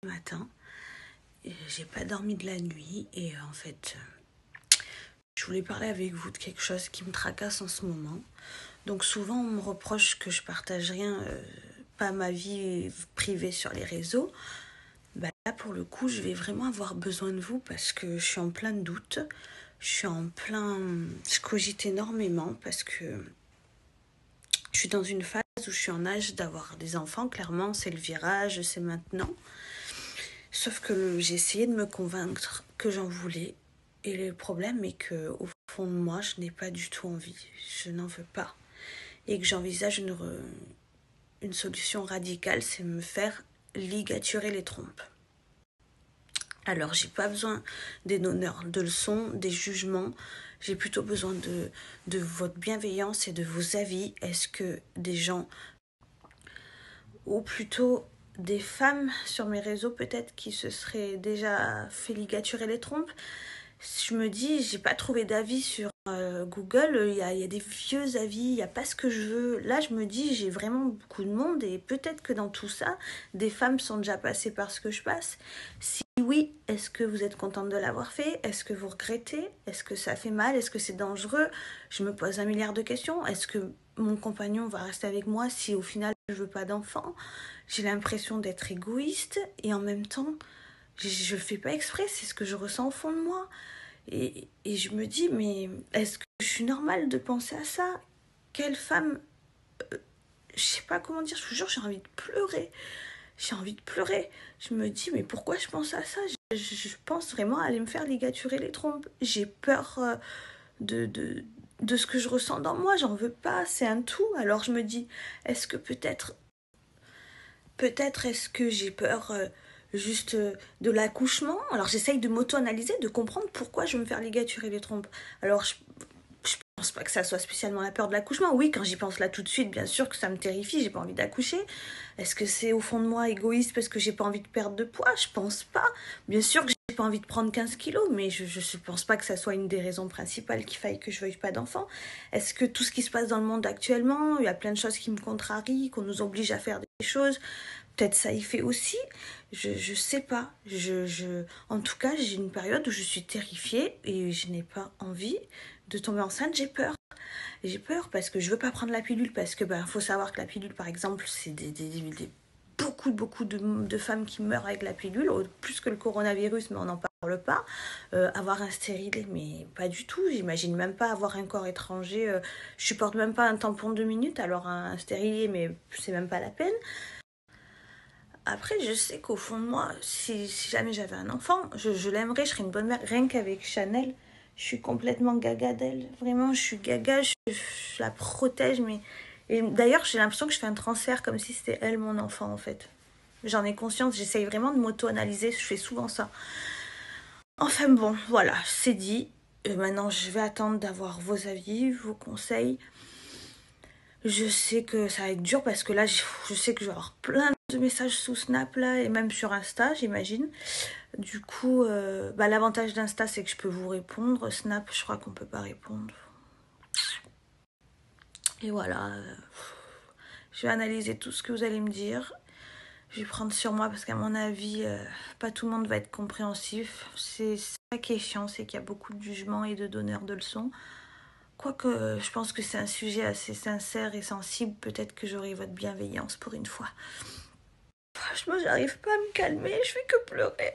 Matin, j'ai pas dormi de la nuit et en fait, je voulais parler avec vous de quelque chose qui me tracasse en ce moment. Donc souvent, on me reproche que je partage rien, pas ma vie privée sur les réseaux. Là, pour le coup, je vais vraiment avoir besoin de vous parce que je suis en plein doute. Je cogite énormément parce que je suis dans une phase où je suis en âge d'avoir des enfants. Clairement, c'est le virage, c'est maintenant. Sauf que j'ai essayé de me convaincre que j'en voulais. Et le problème est qu'au fond de moi, je n'ai pas du tout envie. Je n'en veux pas. Et que j'envisage une solution radicale, c'est me faire ligaturer les trompes. Alors, j'ai pas besoin des donneurs de leçons, des jugements. J'ai plutôt besoin de votre bienveillance et de vos avis. Est-ce que des gens, ou plutôt des femmes sur mes réseaux peut-être qui se seraient déjà fait ligaturer les trompes, je me dis, j'ai pas trouvé d'avis sur Google, il y a des vieux avis, il n'y a pas ce que je veux. Là, je me dis, j'ai vraiment beaucoup de monde et peut-être que dans tout ça, des femmes sont déjà passées par ce que je passe. Si oui, est-ce que vous êtes contente de l'avoir fait? Est-ce que vous regrettez? Est-ce que ça fait mal? Est-ce que c'est dangereux? Je me pose un milliard de questions. Est-ce que mon compagnon va rester avec moi si au final je veux pas d'enfant? J'ai l'impression d'être égoïste et en même temps, je fais pas exprès, c'est ce que je ressens au fond de moi. Et je me dis, mais est-ce que je suis normale de penser à ça? Quelle femme... je sais pas comment dire, je vous jure, j'ai envie de pleurer. J'ai envie de pleurer. Je me dis, mais pourquoi je pense à ça? Je pense vraiment à aller me faire ligaturer les trompes. J'ai peur de ce que je ressens dans moi. J'en veux pas, c'est un tout. Alors je me dis, est-ce que peut-être est-ce que j'ai peur juste de l'accouchement? Alors j'essaye de m'auto-analyser, de comprendre pourquoi je veux me faire ligaturer les trompes. Alors je pense pas que ça soit spécialement la peur de l'accouchement. Oui, quand j'y pense là tout de suite, bien sûr que ça me terrifie, j'ai pas envie d'accoucher. Est-ce que c'est au fond de moi égoïste parce que j'ai pas envie de perdre de poids? Je pense pas. Bien sûr que j'ai pas envie de prendre 15 kilos, mais je pense pas que ça soit une des raisons principales qu'il faille que je veuille pas d'enfant. Est-ce que tout ce qui se passe dans le monde actuellement, il y a plein de choses qui me contrarient, qu'on nous oblige à faire des choses, peut-être ça y fait aussi, je sais pas. En tout cas, j'ai une période où je suis terrifiée et je n'ai pas envie de tomber enceinte, j'ai peur. J'ai peur parce que je veux pas prendre la pilule parce que faut savoir que la pilule, par exemple, c'est beaucoup de femmes qui meurent avec la pilule, plus que le coronavirus, mais on n'en parle pas. Avoir un stérilet, mais pas du tout. J'imagine même pas avoir un corps étranger. Je supporte même pas un tampon de 2 minutes, alors un stérilet, mais c'est même pas la peine. Après, je sais qu'au fond de moi, si jamais j'avais un enfant, je l'aimerais, je serais une bonne mère. Rien qu'avec Chanel, je suis complètement gaga d'elle. Vraiment, je suis gaga, je la protège. Mais... Et d'ailleurs, j'ai l'impression que je fais un transfert comme si c'était elle mon enfant, en fait. J'en ai conscience, j'essaye vraiment de m'auto-analyser, je fais souvent ça. Enfin bon, voilà, c'est dit. Maintenant, je vais attendre d'avoir vos avis, vos conseils. Je sais que ça va être dur parce que là, je sais que je vais avoir plein de messages sous Snap là et même sur Insta, j'imagine. Du coup, l'avantage d'Insta, c'est que je peux vous répondre. Snap, je crois qu'on peut pas répondre. Et voilà, je vais analyser tout ce que vous allez me dire. Je vais prendre sur moi parce qu'à mon avis, pas tout le monde va être compréhensif. C'est ça qui est chiant, c'est qu'il y a beaucoup de jugements et de donneurs de leçons. Quoique, je pense que c'est un sujet assez sincère et sensible. Peut-être que j'aurai votre bienveillance pour une fois. Franchement, j'arrive pas à me calmer, je fais que pleurer.